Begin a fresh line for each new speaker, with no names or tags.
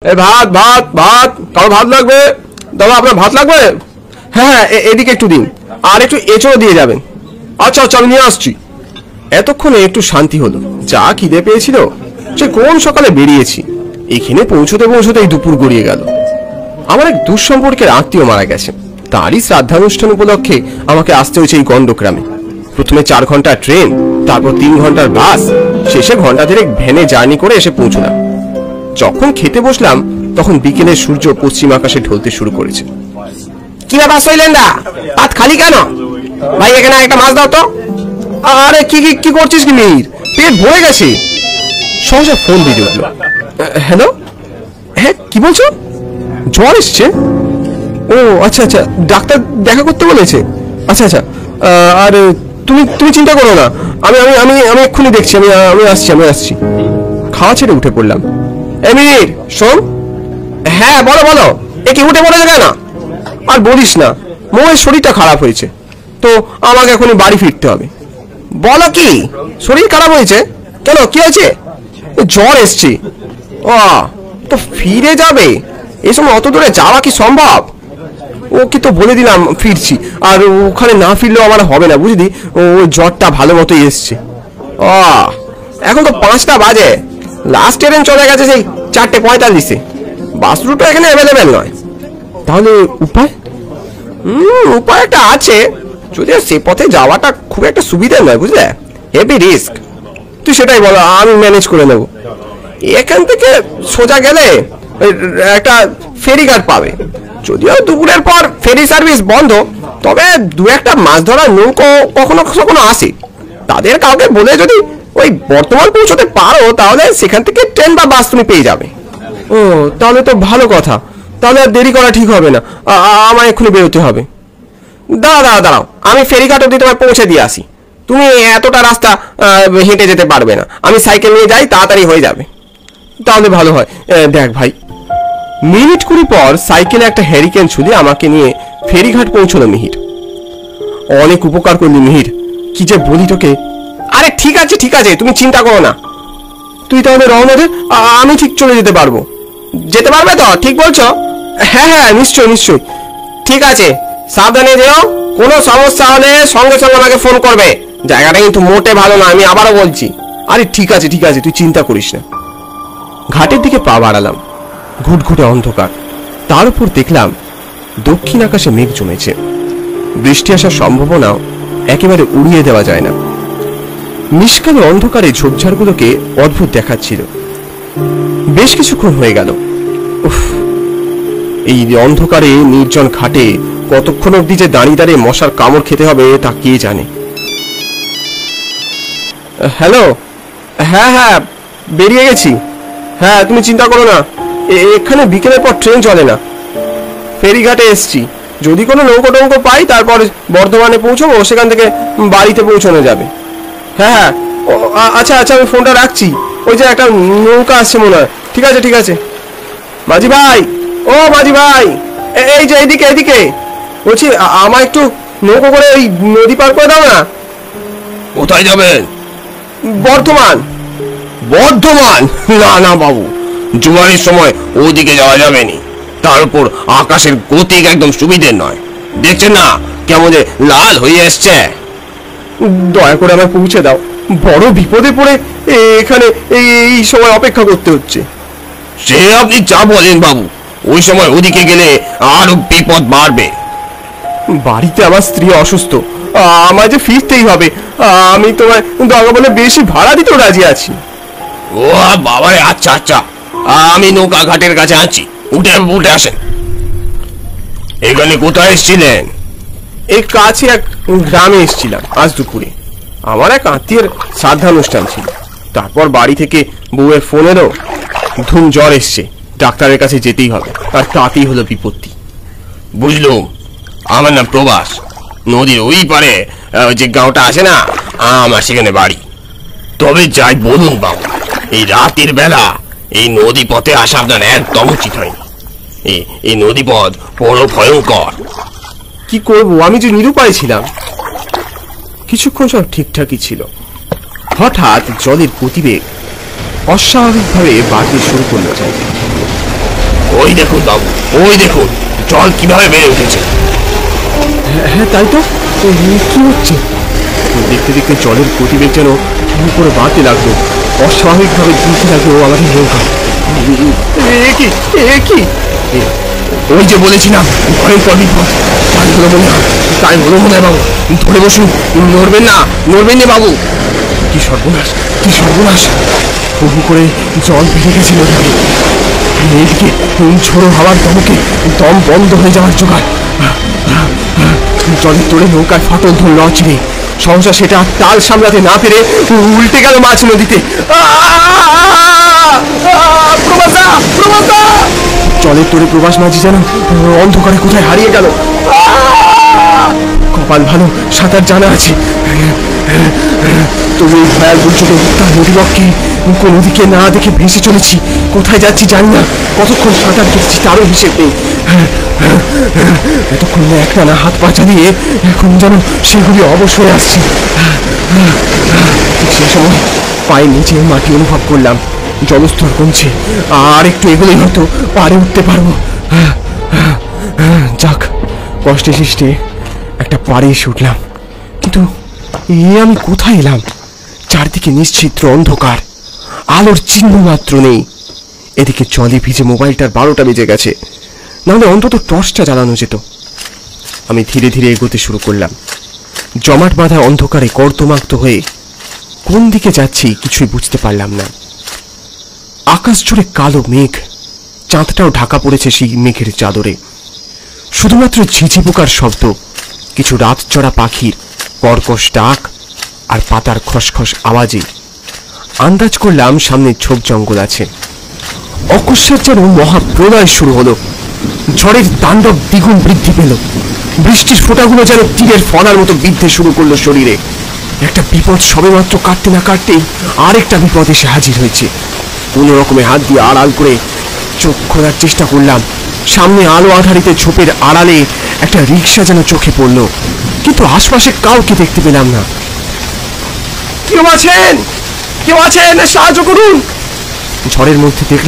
এই ভাত ভাত ভাত, কারো ভাত লাগবে? দাদা আপনার ভাত লাগবে? হ্যাঁ হ্যাঁ, এদিকে একটু দিন, আর একটু এঁচড়ও দিয়ে যাবেন। আচ্ছা আচ্ছা, আমি নিয়ে আসছি। এতক্ষণে একটু শান্তি হলো। যা খিদে পেয়েছিল, সে কোন সকালে বেরিয়েছি, এখানে পৌঁছতে পৌঁছতেই দুপুর গড়িয়ে গেল। আমার এক দুঃসম্পর্কের আত্মীয় মারা গেছে, তারই শ্রাদ্ধানুষ্ঠান উপলক্ষে আমাকে আসতে হয়েছে এই গণ্ডগ্রামে। প্রথমে 4 ঘন্টার ট্রেন, তারপর 3 ঘন্টার বাস, শেষে ঘন্টা 3 ভ্যানে জার্নি করে এসে পৌঁছলাম। যখন খেতে বসলাম তখন বিকেলের সূর্য পশ্চিম আকাশে ঢলতে শুরু করেছে। কি ব্যাপার শৈলেন্দা, ভাত খালি কেন? ভাই এখানে একটা মাছ দাও তো। আরে কি কি কি করছিস কি মির? পেট ভরে গেছে। সহসা ফোন বেজে উঠল। হ্যালো, হ্যাঁ কি বলছো? জ্বর এসছে? ও আচ্ছা আচ্ছা, ডাক্তার দেখা করতে বলেছে? আচ্ছা আচ্ছা, আর তুমি তুমি চিন্তা করো না, আমি আমি আমি আমি এক্ষুনি দেখছি, আমি আসছি। খাওয়া ছেড়ে উঠে পড়লাম। এমির শোন। হ্যাঁ বলো বলো, এ কি উঠে পড়ে যাবে না? আর বলিস না, মোয়ের শরীরটা খারাপ হয়েছে, তো আমাকে এখনই বাড়ি ফিরতে হবে। বলো কি, শরীর খারাপ হয়েছে? কেন, কি হয়েছে? জ্বর এসছে। ও, তো ফিরে যাবে? এই সময় অত দূরে যাওয়া কি সম্ভব? ও কি তো বলে দিলাম ফিরছি, আর ওখানে না ফিরলেও আমার হবে না বুঝলি, ওই জ্বরটা ভালো মতোই এসছে। ও, এখন তো 5টা বাজে, লাস্ট ট্রেন চলে গেছে সেই 4:45-এ। বাস রুটও এখানে অ্যাভেলেবেল নয়। তাহলে উপায়? উপায় একটা আছে, যদিও সে পথে যাওয়াটা খুব একটা সুবিধা নয় বুঝলে, হেভি রিস্ক। তুই সেটাই বলো, আমি ম্যানেজ করে নেব। এখান থেকে সোজা গেলে একটা ফেরিঘাট পাবে, যদিও দুপুরের পর ফেরি সার্ভিস বন্ধ, তবে 2-1টা মাছ ধরার নৌকো কখনো কখনো আসে। তাদের কাউকে বলে যদি ওই বর্তমান পৌঁছতে পারো, তাহলে সেখান থেকে ট্রেন বা বাস তুমি পেয়ে যাবে। ও, তাহলে তো ভালো কথা। তাহলে আর দেরি করা ঠিক হবে না, আমার এক্ষুনি বেরোতে হবে। দাঁড়াও, আমি ফেরিঘাট অব্দি তোমায় পৌঁছে দিয়ে আসি। তুমি এতটা রাস্তা হেঁটে যেতে পারবে না, আমি সাইকেল নিয়ে যাই, তাড়াতাড়ি হয়ে যাবে। তাহলে ভালো হয়। দেখ ভাই, মিনিট 20 পর সাইকেলে একটা হ্যারিকেন ঝুলিয়ে আমাকে নিয়ে ফেরিঘাট পৌঁছলো মিহির। অনেক উপকার করলি মিহির, কি যে বলি তোকে। আরে ঠিক আছে তুমি চিন্তা করো না। তুই তাহলে রওনা দে, আমি ঠিক চলে যেতে পারবো। যেতে পারবে তো? ঠিক বলছো? হ্যাঁ হ্যাঁ, নিশ্চয়ই। ঠিক আছে, সাবধানে যেও। কোনো সমস্যা হলে সঙ্গে সঙ্গে আমাকে ফোন করবে। জায়গাটা কিন্তু মোটে ভালো না, আমি আবারও বলছি। আরে ঠিক আছে তুই চিন্তা করিস না। ঘাটের দিকে পা বাড়ালাম। ঘুটঘুটে অন্ধকার, তার উপর দেখলাম দক্ষিণ আকাশে মেঘ জমেছে। বৃষ্টি আসার সম্ভাবনাও একেবারে উড়িয়ে দেওয়া যায় না। নিষ্কালে অন্ধকারে ঝোপঝাড়গুলোকে অদ্ভুত দেখাচ্ছিল। বেশ কিছুক্ষণ হয়ে গেল। উফ, এই অন্ধকারে নির্জন ঘাটে কতক্ষণ অব্দি যে দাঁড়িয়ে মশার কামড় খেতে হবে তা কে জানে। হ্যালো, হ্যাঁ বেরিয়ে গেছি। হ্যাঁ তুমি চিন্তা করো না, এখানে বিকেলের পর ট্রেন চলে না। ফেরিঘাটে এসছি, যদি কোনো নৌকো টৌকো পাই তারপর বর্ধমানে পৌঁছবো, সেখান থেকে বাড়িতে পৌঁছানো যাবে। হ্যাঁ আচ্ছা আমি ফোনটা রাখছি। ওই যে একটা নৌকা আসছে মনে হয়। ঠিক আছে। মাঝি ভাই, ও মাঝি ভাই, এই যে এদিকে বলছি, আমার একটু নৌকো করে ওই নদী পার করে দাও না।
কোথায় যাবেন?
বর্ধমান।
না বাবু, জোয়ারের সময় ওদিকে যাওয়া যাবে না। তার উপর আকাশের গতিক একদম সুবিধের নয়, দেখছেন না কেমন যে লাল হয়ে আসছে।
দয়া করে আমায় পৌঁছে দাও, বড় বিপদে পড়ে এখানে এই সময় অপেক্ষা করতে হচ্ছে।
সে আপনি যা বলেন বাবু, ওই সময় ওদিকে গেলে আরো বিপদ বাড়বে।
বাড়িতে আমার স্ত্রী অসুস্থ, আমায় যে ফিরতেই হবে। আমি তোমায় দরকার বলে বেশি ভাড়া দিতেও রাজি আছি।
ও বাবারে, আচ্ছা, আমি নৌকা ঘাটের কাছে আছি, উঠে আসেন। এখানে কোথায় এসেছিলেন?
এই কাছে এক গ্রামে এসেছিলাম আজ দুপুরে। আমার এক আত্মীয়ের শ্রাদ্ধানুষ্ঠান ছিল। তারপর বাড়ি থেকে বউয়ের ফোন এলো, ধুম জ্বর এসছে, ডাক্তারের কাছে যেতেই হবে। আর তাতেই হলো বিপত্তি।
বুঝলুম, আমার নাম প্রবাস। নদীর ওই পারে যে গাঁওটা আছে না, আমার সেখানে বাড়ি। তবে যাই বলুন বাবু, এই রাতের বেলা এই নদী পথে আসা আপনার একদম উচিত হয়নি। এই নদী পথ বড় ভয়ঙ্কর।
কি করবো, আমি যে নিরুপায় ছিলাম। কিছুক্ষণ সব ঠিকঠাকই ছিল, হঠাৎ জলের গতিবেগ অস্বাভাবিকভাবে বাড়তে শুরু করলো।
ওই দেখুন বাবু, ওই দেখুন জল কিভাবে বেড়ে উঠেছে।
হ্যাঁ তাই তো, কি হচ্ছে? দেখতে দেখতে জলের গতিবেগ যেন উপরে বাড়তে লাগলো, অস্বাভাবিকভাবে দুলতে লাগলো আমাদের নৌকা।
ওই যে বলেছিলাম ভয়ঙ্কর বিপদ, তাই হলো মনে হয় বাবু। ধরে বসুন, নড়বেন না, নড়বেন না বাবু।
কি সর্বনাশ, কি সর্বনাশ! বহু করে জল বেড়ে গেছে নদীতে। এইদিকে ঝোড়ো হাওয়ার দমকে দম বন্ধ হয়ে যাওয়ার জোগাড়। জলের তোড়ে নৌকায় ফাটল ধরল অচিরে। সহসা সেটা আর তাল সামলাতে না পেরে উল্টে গেল মাছ নদীতে। জলের তোড়ে প্রবাস মাঝি যেন অন্ধকারে কোথায় হারিয়ে গেল। কপাল ভালো, সাঁতার জানা আছে। তবু এই ভয়াল দুর্যোগে তার নদীবক্ষে কোনো দিকে না দেখে ভেসে চলেছি। কোথায় যাচ্ছি জানি না, কতক্ষণ সাঁতার কেটেছি তারও হিসেব নেই। এতক্ষণ একটানা হাত পা চালিয়ে এখন যেন সেগুলি অবশ হয়ে আসছে। ঠিক সেই সময় পায়ে নিচে মাটি অনুভব করলাম, জলস্তর কমছে। আর একটু এগোলেই হয়তো পারে উঠতে পারবো। যাক, কষ্টে সৃষ্টে একটা পাড়ে এসে উঠলাম। কিন্তু আমি কোথায় এলাম? চারদিকে নিশ্চিদ্র অন্ধকার, আলোর চিহ্ন মাত্র নেই। এদিকে জলে ভিজে মোবাইলটার 12টা বেজে গেছে, নাহলে অন্তত টর্চটা জ্বালানো যেত। আমি ধীরে ধীরে এগোতে শুরু করলাম, জমাট বাঁধা অন্ধকারে কর্দমাক্ত হয়ে কোন দিকে যাচ্ছি কিছুই বুঝতে পারলাম না। আকাশ জুড়ে কালো মেঘ, চাঁদটাও ঢাকা পড়েছে সেই মেঘের চাদরে। শুধুমাত্র ঝিঝি পোকার শব্দ, কিছু রাত চড়া পাখির কর্কশ ডাক আর পাতার খসখস আওয়াজে আন্দাজ করলাম সামনে ঝোপ জঙ্গল আছে। অকস্মাৎ যেন মহাপ্রলয় শুরু হলো। ঝড়ের তাণ্ডব দ্বিগুণ বৃদ্ধি পেল। বৃষ্টির ফোঁটাগুলো যেন তীরের ফলার মতো বিদ্ধে শুরু করলো শরীরে। একটা বিপদ সবেমাত্র কাটতে না কাটতেই আরেকটা বিপদ এসে হাজির হয়েছে। কোনো রকমে হাত দিয়ে আড়াল করে চোখ খোলার চেষ্টা করলাম। সামনে আলো আধারিতে ঝোপের আড়ালে একটা রিক্সা যেন চোখে পড়ল, কিন্তু আশপাশে কাউকে দেখতে পেলাম না। কেউ আছেন? কেউ আছেন? সাহায্য করুন! ঝড়ের মধ্যে দেখলাম